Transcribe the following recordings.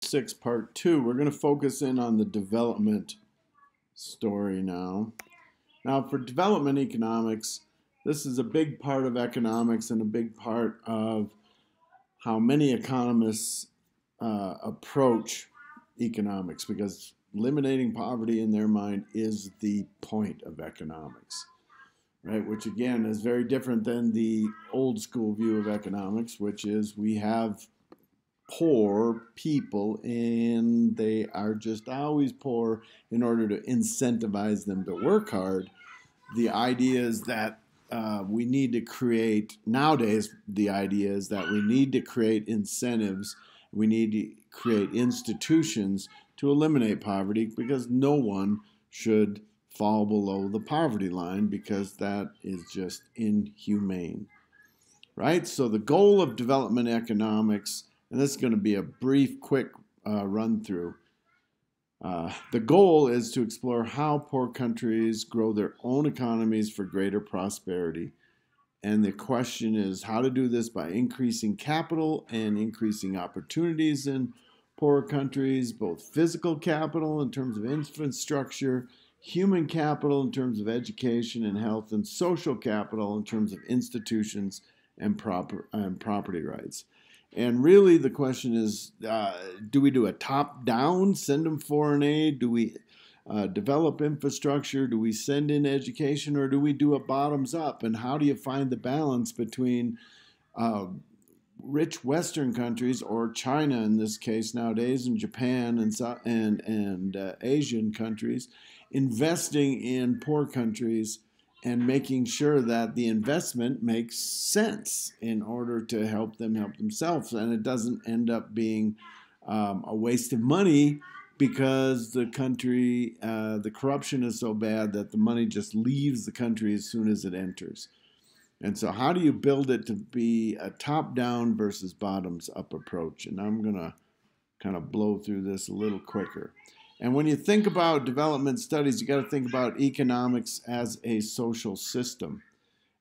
6, Part 2. We're going to focus in on the development story now. Now, for development economics, this is a big part of economics and a big part of how many economists approach economics, because eliminating poverty in their mind is the point of economics, right? Which again is very different than the old school view of economics, which is we have poor people and they are just always poor in order to incentivize them to work hard. The idea is that we need to create, nowadays, the idea is that we need to create incentives, we need to create institutions to eliminate poverty, because no one should fall below the poverty line, because that is just inhumane, right? So the goal of development economics, and this is going to be a brief, quick run through. The goal is to explore how poor countries grow their own economies for greater prosperity. And the question is how to do this by increasing capital and increasing opportunities in poorer countries, both physical capital in terms of infrastructure, human capital in terms of education and health, and social capital in terms of institutions and property rights. And really the question is, do we do a top-down, send them foreign aid? Do we develop infrastructure? Do we send in education? Or do we do a bottoms-up? And how do you find the balance between rich Western countries, or China in this case nowadays, and Japan and Asian countries, investing in poor countries and making sure that the investment makes sense in order to help them help themselves, and it doesn't end up being a waste of money, because the country, the corruption is so bad that the money just leaves the country as soon as it enters. And so how do you build it to be a top-down versus bottoms-up approach? And I'm going to kind of blow through this a little quicker. And when you think about development studies, you got to think about economics as a social system.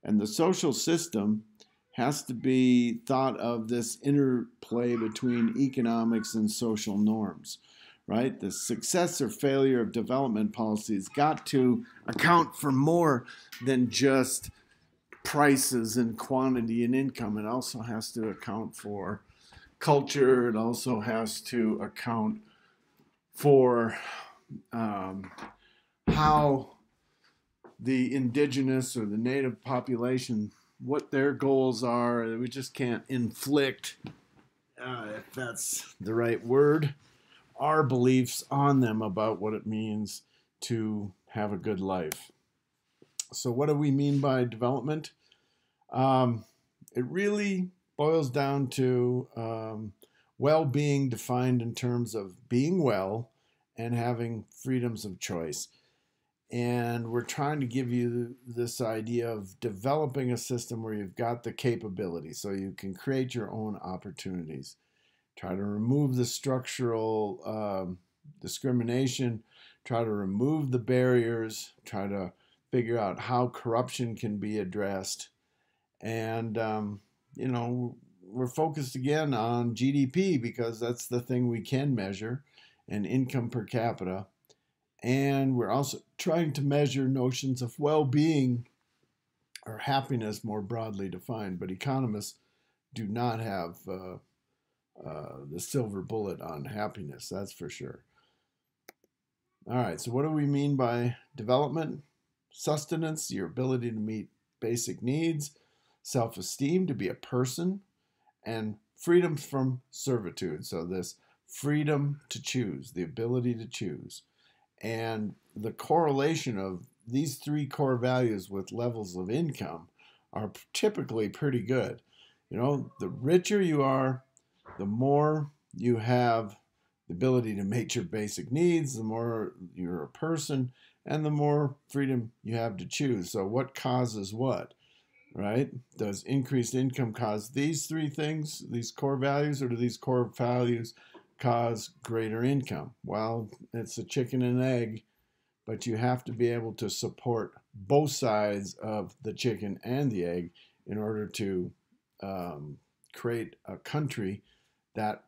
And the social system has to be thought of this interplay between economics and social norms, right? The success or failure of development policies got to account for more than just prices and quantity and income. It also has to account for culture. It also has to account for how the indigenous or the native population, what their goals are. We just can't inflict, if that's the right word, our beliefs on them about what it means to have a good life. So what do we mean by development? It really boils down to well-being defined in terms of being well and having freedoms of choice. And we're trying to give you this idea of developing a system where you've got the capability so you can create your own opportunities. Try to remove the structural discrimination, try to remove the barriers, try to figure out how corruption can be addressed. And, we're focused again on GDP, because that's the thing we can measure, and income per capita. And we're also trying to measure notions of well-being or happiness more broadly defined. But economists do not have the silver bullet on happiness, that's for sure. All right, so what do we mean by development? Sustenance, your ability to meet basic needs, self-esteem, to be a person, and freedom from servitude. So this freedom to choose, the ability to choose. And the correlation of these three core values with levels of income are typically pretty good. The richer you are, the more you have the ability to meet your basic needs, the more you're a person, and the more freedom you have to choose. So what causes what? Right? Does increased income cause these three things, these core values, or do these core values cause greater income? Well, it's a chicken and egg, but you have to be able to support both sides of the chicken and the egg in order to create a country that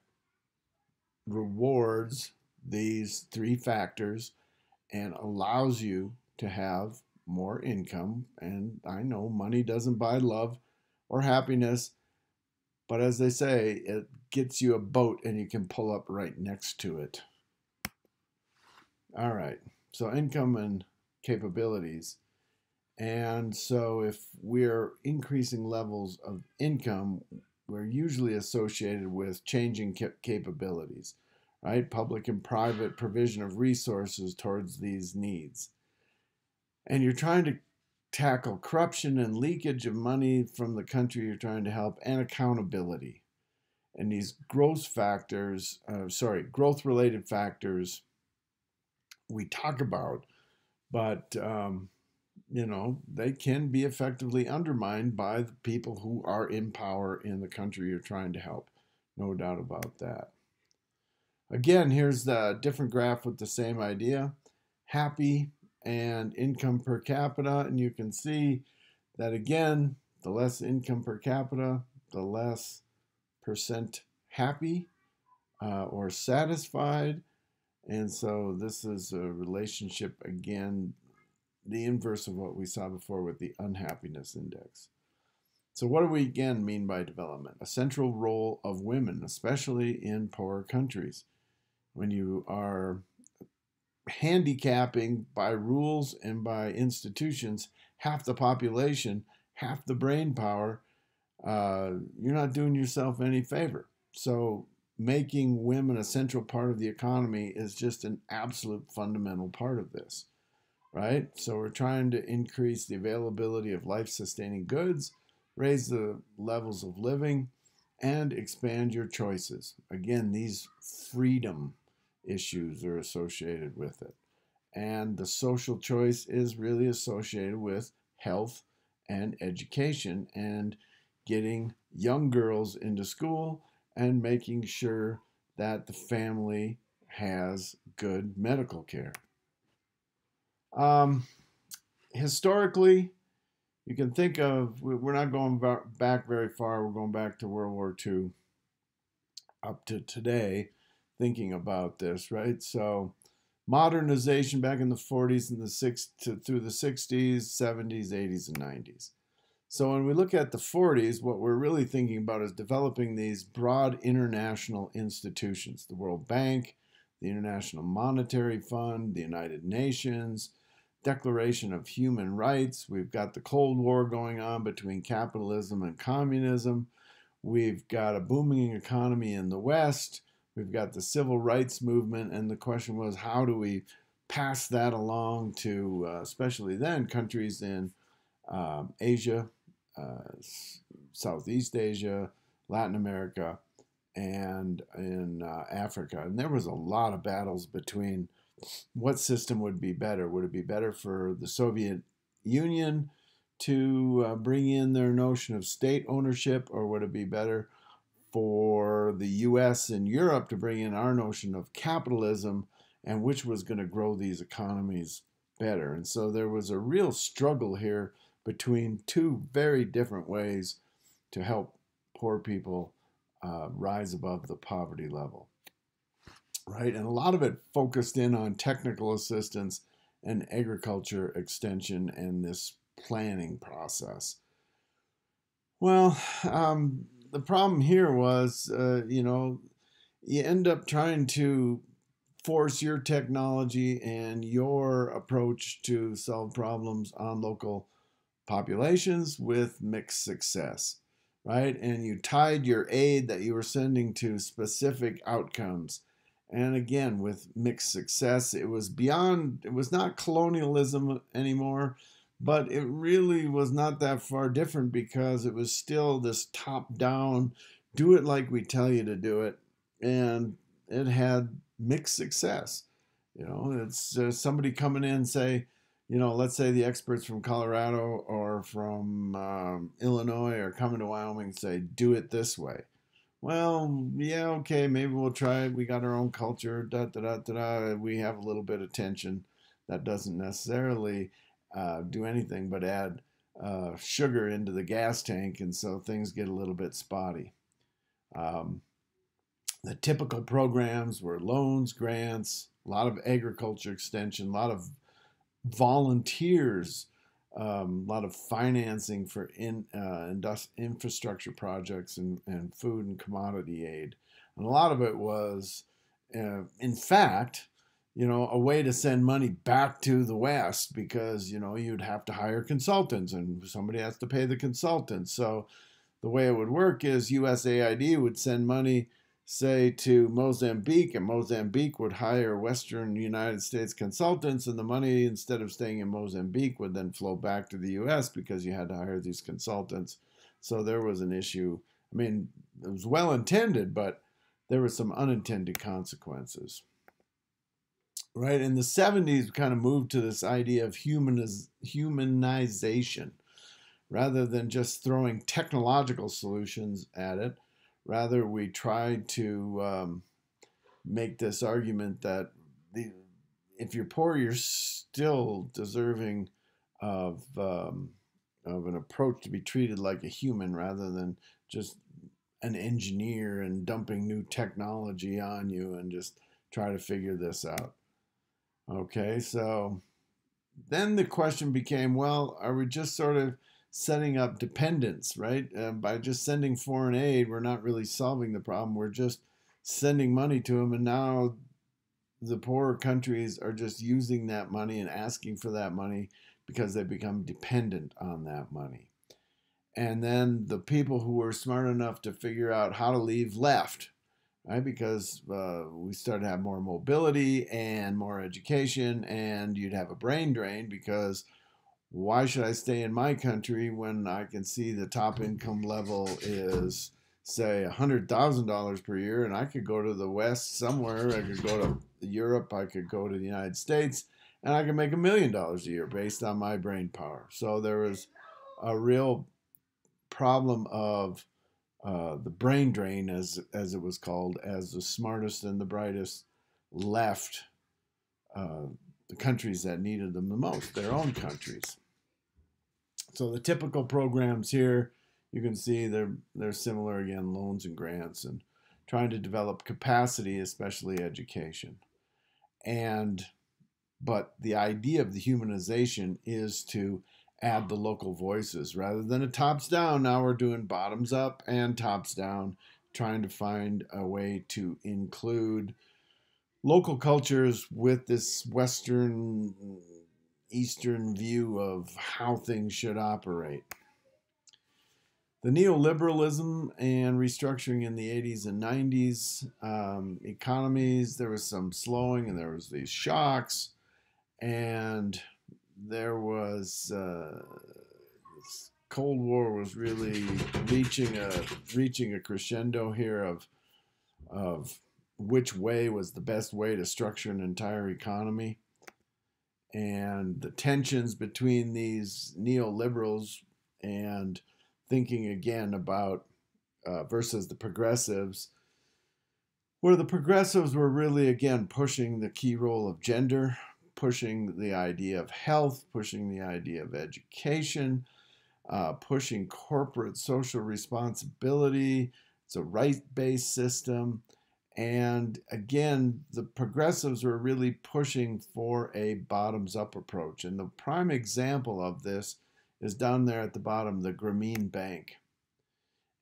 rewards these three factors and allows you to have more income. And I know money doesn't buy love or happiness, but as they say, it gets you a boat and you can pull up right next to it. All right, so income and capabilities. And so if we're increasing levels of income, we're usually associated with changing capabilities, right? Public and private provision of resources towards these needs. And you're trying to tackle corruption and leakage of money from the country you're trying to help, and accountability. And these growth related factors we talk about, but they can be effectively undermined by the people who are in power in the country you're trying to help. No doubt about that. Again, here's the different graph with the same idea. Happy and income per capita, and you can see that again, the less income per capita, the less percent happy or satisfied. And so this is a relationship, again, the inverse of what we saw before with the unhappiness index. So what do we again mean by development? A central role of women, especially in poorer countries. When you are handicapping by rules and by institutions half the population, half the brain power, you're not doing yourself any favor. So making women a central part of the economy is just an absolute fundamental part of this, right? So we're trying to increase the availability of life-sustaining goods, raise the levels of living, and expand your choices. Again, these freedom issues are associated with it. And the social choice is really associated with health and education and getting young girls into school and making sure that the family has good medical care. Historically, you can think of, we're not going back very far, we're going back to World War II up to today, thinking about this, right? So modernization back in the 40s and through the 60s, 70s, 80s, and 90s. So when we look at the 40s, what we're really thinking about is developing these broad international institutions, the World Bank, the International Monetary Fund, the United Nations, Declaration of Human Rights. We've got the Cold War going on between capitalism and communism. We've got a booming economy in the West. We've got the civil rights movement, and the question was, how do we pass that along to, especially then, countries in Asia, Southeast Asia, Latin America, and in Africa. And there was a lot of battles between what system would be better. Would it be better for the Soviet Union to bring in their notion of state ownership, or would it be better for the US and Europe to bring in our notion of capitalism, and which was going to grow these economies better? And so there was a real struggle here between two very different ways to help poor people rise above the poverty level, right? And a lot of it focused in on technical assistance and agriculture extension and this planning process. Well, the problem here was, you end up trying to force your technology and your approach to solve problems on local populations with mixed success, right? And you tied your aid that you were sending to specific outcomes. And again, with mixed success, it was not colonialism anymore, but it really was not that far different, because it was still this top-down, do it like we tell you to do it, and it had mixed success. It's somebody coming in and say, let's say the experts from Colorado or from Illinois are coming to Wyoming and say, do it this way. Well, yeah, okay, maybe we'll try it. We got our own culture, we have a little bit of tension. That doesn't necessarily do anything but add sugar into the gas tank, and so things get a little bit spotty. The typical programs were loans, grants, a lot of agriculture extension, a lot of volunteers, a lot of financing for infrastructure projects and food and commodity aid. And a lot of it was, in fact, a way to send money back to the West because, you'd have to hire consultants and somebody has to pay the consultants. So the way it would work is USAID would send money, say, to Mozambique, and Mozambique would hire Western United States consultants, and the money, instead of staying in Mozambique, would then flow back to the US because you had to hire these consultants. So there was an issue. I mean, it was well intended, but there were some unintended consequences. Right? In the 70s, we kind of moved to this idea of humanization. Rather than just throwing technological solutions at it, rather we tried to make this argument that if you're poor, you're still deserving of an approach to be treated like a human rather than just an engineer and dumping new technology on you and just try to figure this out. Okay, so then the question became, well, are we just sort of setting up dependence, right? By just sending foreign aid, we're not really solving the problem. We're just sending money to them, and now the poorer countries are just using that money and asking for that money because they become dependent on that money. And then the people who were smart enough to figure out how to leave left, right? Because we started to have more mobility and more education, and you'd have a brain drain because why should I stay in my country when I can see the top income level is, say, $100,000 per year, and I could go to the West somewhere, I could go to Europe, I could go to the United States, and I could make $1 million a year based on my brain power. So there was a real problem of the brain drain, as it was called, as the smartest and the brightest left the countries that needed them the most, their own countries. So the typical programs here, you can see they're similar again, loans and grants, and trying to develop capacity, especially education. But the idea of the humanization is to add the local voices rather than a tops down. Now we're doing bottoms up and tops down, trying to find a way to include local cultures with this Western, Eastern view of how things should operate. The neoliberalism and restructuring in the 80s and 90s economies, there was some slowing and there was these shocks, and there was Cold War was really reaching a crescendo here of which way was the best way to structure an entire economy. And the tensions between these neoliberals and thinking again about versus the progressives, where the progressives were really again pushing the key role of gender, pushing the idea of health, pushing the idea of education, pushing corporate social responsibility. It's a right-based system. And again, the progressives were really pushing for a bottoms-up approach. And the prime example of this is down there at the bottom, the Grameen Bank.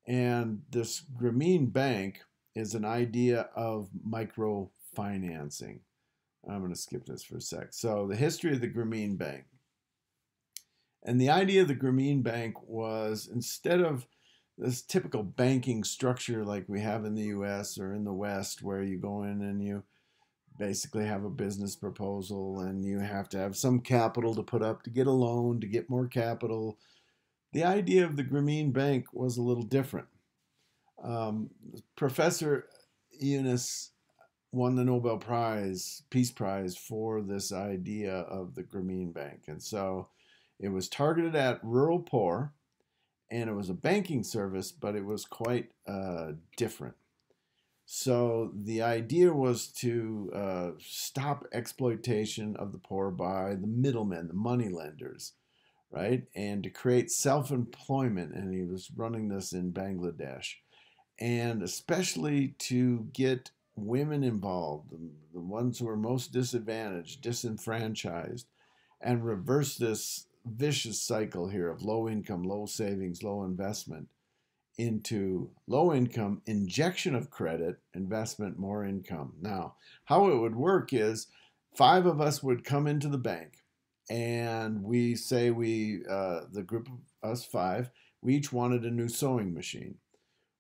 And this Grameen Bank is an idea of microfinancing. I'm going to skip this for a sec. So the history of the Grameen Bank. And the idea of the Grameen Bank was, instead of this typical banking structure like we have in the US or in the West, where you go in and you basically have a business proposal and you have to have some capital to put up to get a loan, to get more capital. The idea of the Grameen Bank was a little different. Professor Yunus won the Nobel Prize, Peace Prize, for this idea of the Grameen Bank. And so it was targeted at rural poor, and it was a banking service, but it was quite different. So the idea was to stop exploitation of the poor by the middlemen, the money lenders, right? And to create self-employment, and he was running this in Bangladesh. and especially to get women involved, the ones who are most disadvantaged, disenfranchised, and reverse this vicious cycle here of low income, low savings, low investment into low income, injection of credit, investment, more income. Now, how it would work is 5 of us would come into the bank, and we say the group of us 5, we each wanted a new sewing machine.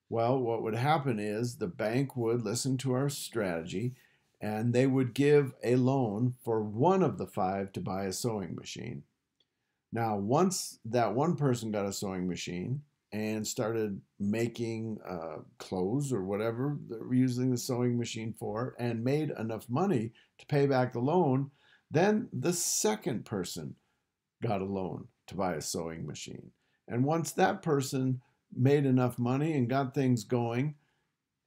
Well, what would happen is the bank would listen to our strategy and they would give a loan for one of the 5 to buy a sewing machine. Now, once that one person got a sewing machine and started making clothes or whatever they were using the sewing machine for and made enough money to pay back the loan, then the second person got a loan to buy a sewing machine. And once that person made enough money and got things going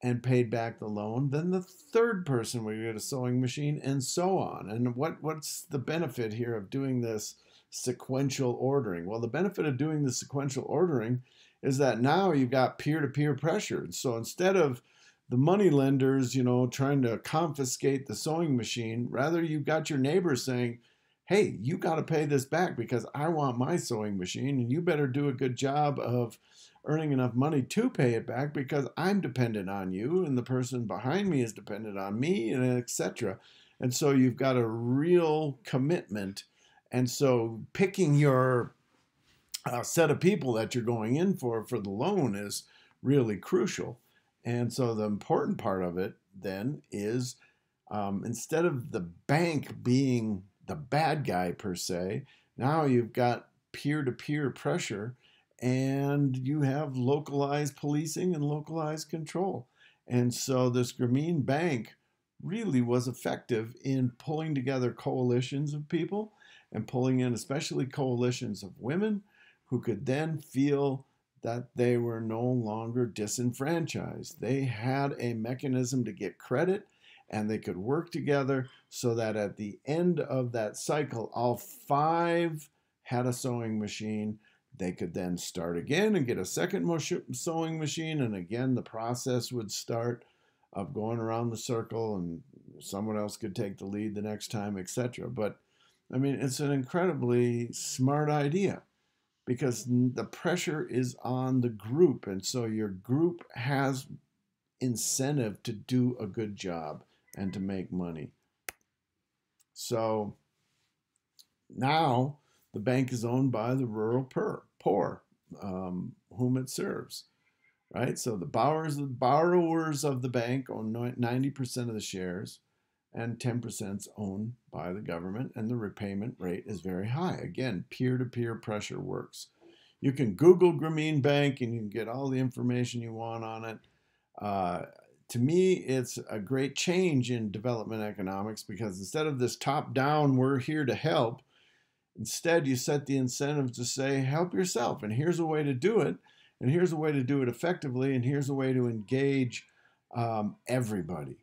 and paid back the loan, then the third person would get a sewing machine, and so on. And what's the benefit here of doing this sequential ordering? Well, the benefit of doing the sequential ordering is that now you've got peer-to-peer pressure. So instead of the money lenders, trying to confiscate the sewing machine, rather you've got your neighbors saying, hey, you got to pay this back because I want my sewing machine, and you better do a good job of earning enough money to pay it back because I'm dependent on you and the person behind me is dependent on me, and etc. And so you've got a real commitment. And so picking your set of people that you're going in for the loan is really crucial. And so the important part of it then is instead of the bank being the bad guy per se, now you've got peer-to-peer pressure and you have localized policing and localized control. And so this Grameen Bank really was effective in pulling together coalitions of people and pulling in especially coalitions of women who could then feel that they were no longer disenfranchised. They had a mechanism to get credit and they could work together so that at the end of that cycle, all 5 had a sewing machine. They could then start again and get a second sewing machine, and again the process would start of going around the circle, and someone else could take the lead the next time, etc. But I mean, it's an incredibly smart idea because the pressure is on the group, and so your group has incentive to do a good job and to make money. So now the bank is owned by the rural poor, whom it serves, right? So the borrowers of the bank own 90% of the shares, and 10% is owned by the government, and the repayment rate is very high. Again, peer-to-peer pressure works. You can Google Grameen Bank and you can get all the information you want on it. To me, it's a great change in development economics because instead of this top-down, we're here to help, instead you set the incentive to say, help yourself, and here's a way to do it, and here's a way to do it effectively, and here's a way to engage everybody.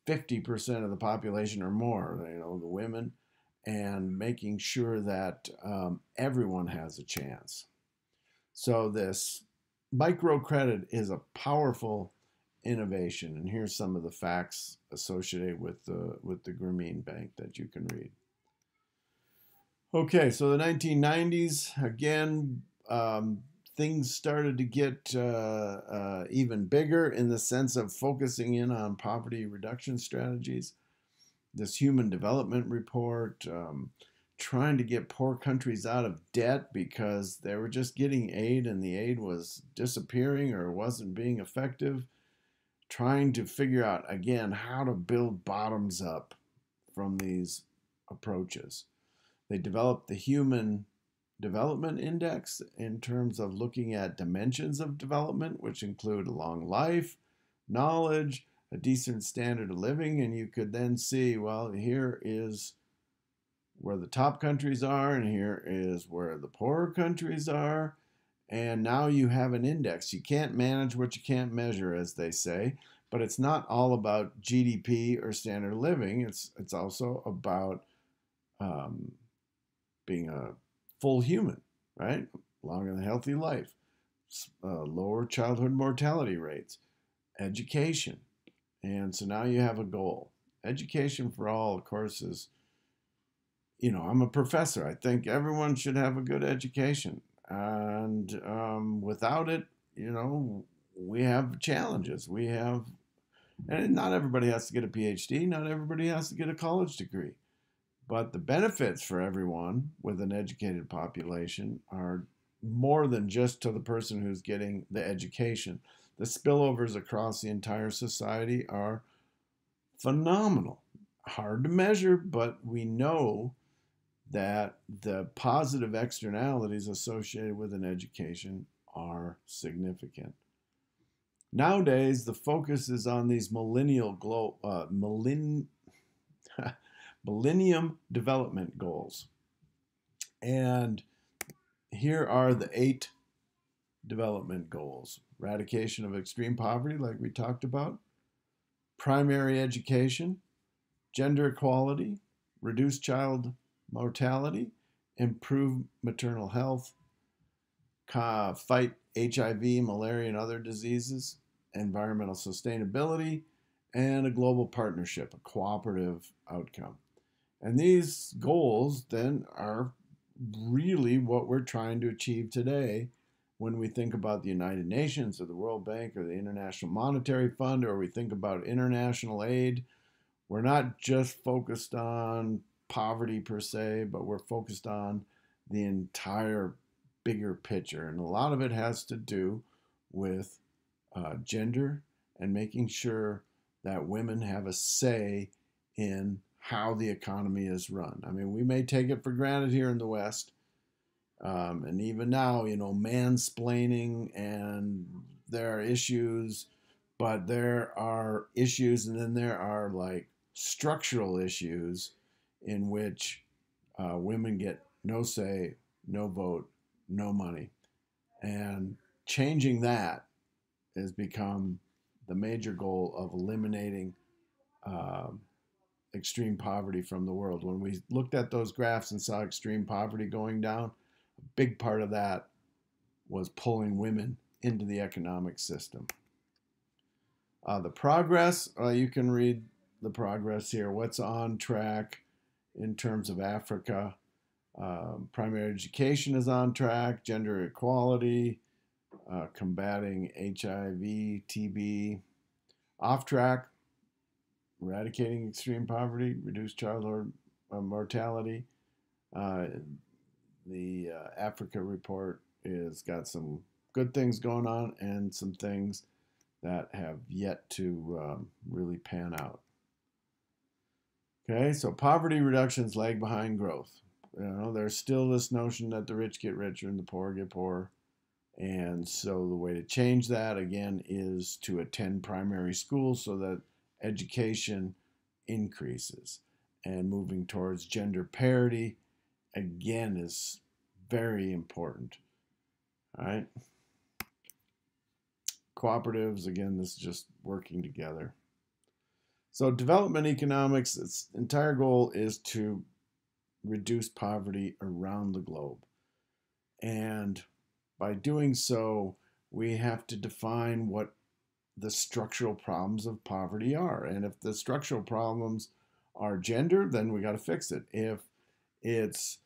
50% of the population or more, the women, and making sure that everyone has a chance. So this microcredit is a powerful innovation, and here's some of the facts associated with the Grameen Bank that you can read. Okay, so the 1990s, again, things started to get even bigger in the sense of focusing in on poverty reduction strategies. This Human Development Report, trying to get poor countries out of debt because they were just getting aid and the aid was disappearing or wasn't being effective. Trying to figure out, again, how to build bottoms up from these approaches. They developed the Human Development Index in terms of looking at dimensions of development, which include a long life, knowledge, a decent standard of living, and you could then see, well, here is where the top countries are, and here is where the poorer countries are, and now you have an index. You can't manage what you can't measure, as they say, but it's not all about GDP or standard of living. It's also about being a full human, right? Long and healthy life, lower childhood mortality rates, education. And so now you have a goal. Education for all, of course, is, I'm a professor. I think everyone should have a good education. And without it, we have challenges. And not everybody has to get a PhD. Not everybody has to get a college degree. But the benefits for everyone with an educated population are more than just to the person who's getting the education. The spillovers across the entire society are phenomenal. Hard to measure, but we know that the positive externalities associated with an education are significant. Nowadays, the focus is on these Millennium Development Goals. And here are the 8 development goals. Eradication of extreme poverty, like we talked about. Primary education. Gender equality. Reduce child mortality. Improve maternal health. Fight HIV, malaria, and other diseases. Environmental sustainability. And a global partnership, a cooperative outcome. And these goals then are really what we're trying to achieve today when we think about the United Nations or the World Bank or the International Monetary Fund, or we think about international aid. We're not just focused on poverty per se, but we're focused on the entire bigger picture. And a lot of it has to do with gender and making sure that women have a say in how the economy is run. I mean, we may take it for granted here in the West. And even now, mansplaining, and there are issues, but there are issues, and then there are like structural issues in which women get no say, no vote, no money. And changing that has become the major goal of eliminating extreme poverty from the world. When we looked at those graphs and saw extreme poverty going down, a big part of that was pulling women into the economic system. The progress, you can read the progress here. What's on track in terms of Africa? Primary education is on track, gender equality, combating HIV, TB. Off track, eradicating extreme poverty, reduce childhood mortality. The Africa report has got some good things going on and some things that have yet to really pan out. Okay, so poverty reductions lag behind growth. There's still this notion that the rich get richer and the poor get poorer. And so the way to change that, again, is to attend primary school so that education increases. And moving towards gender parity, again, is very important. All right. Cooperatives, again, this is just working together. So development economics, its entire goal is to reduce poverty around the globe. And by doing so, we have to define what the structural problems of poverty are. And if the structural problems are gender, then we got to fix it. If it's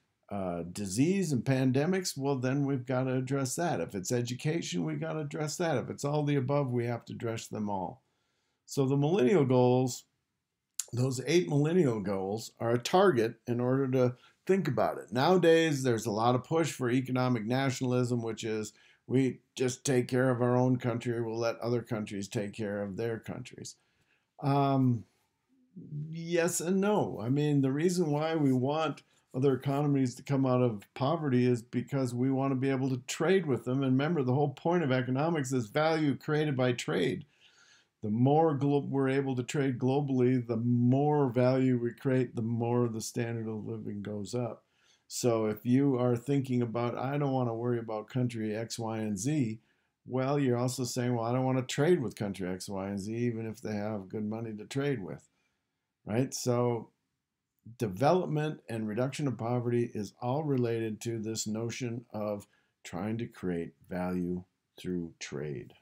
disease and pandemics, well, then we've got to address that. If it's education, we've got to address that. If it's all the above, we have to address them all. So the millennial goals, those 8 millennial goals, are a target in order to think about it. Nowadays, there's a lot of push for economic nationalism, which is we just take care of our own country. We'll let other countries take care of their countries. Yes and no. I mean, the reason why we want other economies to come out of poverty is because we want to be able to trade with them. And remember, the whole point of economics is value created by trade. The more we're able to trade globally, the more value we create, the more the standard of living goes up. So if you are thinking about, I don't want to worry about country X, Y, and Z, well, you're also saying, well, I don't want to trade with country X, Y, and Z, even if they have good money to trade with, right? So development and reduction of poverty is all related to this notion of trying to create value through trade.